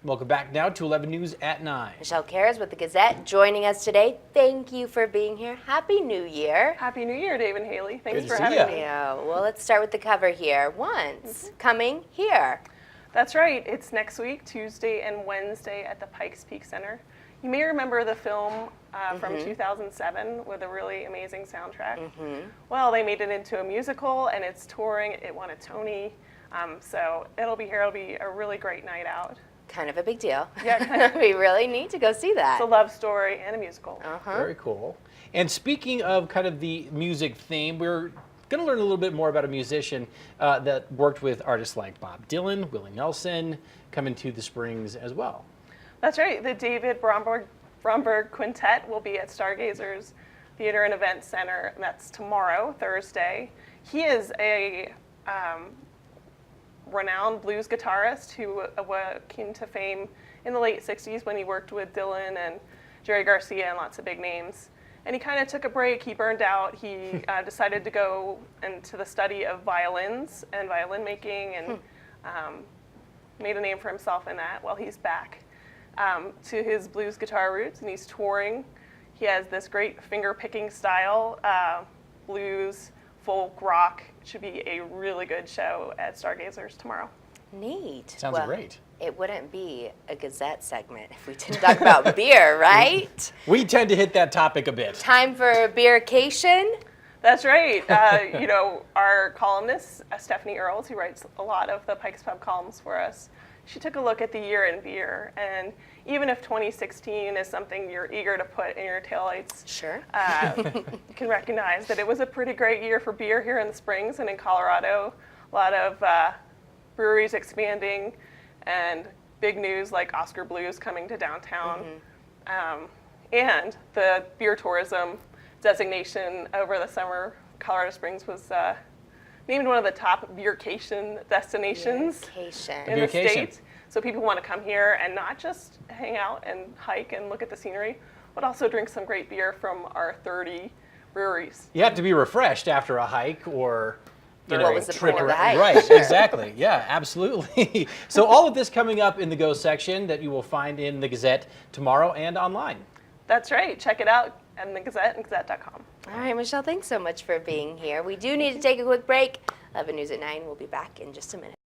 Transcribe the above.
Welcome back now to 11 News at 9. Michelle Cares with the Gazette joining us today. Thank you for being here. Happy New Year. Happy New Year, Dave and Haley. Thanks Good for to see having ya. me. Yeah, well, let's start with the cover here. Once coming here. That's right. It's next week, Tuesday and Wednesday at the Pikes Peak Center. You may remember the film from 2007 with a really amazing soundtrack. Well, they made it into a musical, and it's touring. It won a Tony. So it'll be here. It'll be a really great night out. Kind of a big deal. Yeah, kind of. We really need to go see that. It's a love story and a musical. Very cool. And speaking of kind of the music theme, we're going to learn a little bit more about a musician that worked with artists like Bob Dylan, Willie Nelson, coming to the Springs as well. That's right. The David Bromberg Quintet will be at Stargazer's Theater and Event Center, and that's tomorrow, Thursday. He is a renowned blues guitarist who came to fame in the late 60s when he worked with Dylan and Jerry Garcia and lots of big names. And he kind of took a break. He burned out. He decided to go into the study of violins and violin making and made a name for himself in that. Well, he's back to his blues guitar roots, and he's touring. He has this great finger-picking style, blues, folk, rock. It should be a really good show at Stargazers tomorrow. Neat. Sounds great. It wouldn't be a Gazette segment if we didn't talk about beer, right? We tend to hit that topic a bit. Time for beercation. That's right. You know, our columnist, Stephanie Earls, who writes a lot of the Pikes Pub columns for us, she took a look at the year in beer. And even if 2016 is something you're eager to put in your taillights, Sure. you can recognize that it was a pretty great year for beer here in the Springs and in Colorado. A lot of breweries expanding and big news like Oscar Blues coming to downtown. And the beer tourism designation over the summer, Colorado Springs was named one of the top beercation destinations Beercation. in the Beercation. state. So people want to come here and not just hang out and hike and look at the scenery, but also drink some great beer from our 30 breweries. You have to be refreshed after a hike or What was the trip point of the around. hike? Right, Sure. exactly. Yeah, absolutely. So all of this coming up in the Go section that you will find in the Gazette tomorrow and online. That's right. Check it out in the Gazette and Gazette.com. All right, Michelle, thanks so much for being here. We do need to take a quick break. 11 News at 9. We'll be back in just a minute.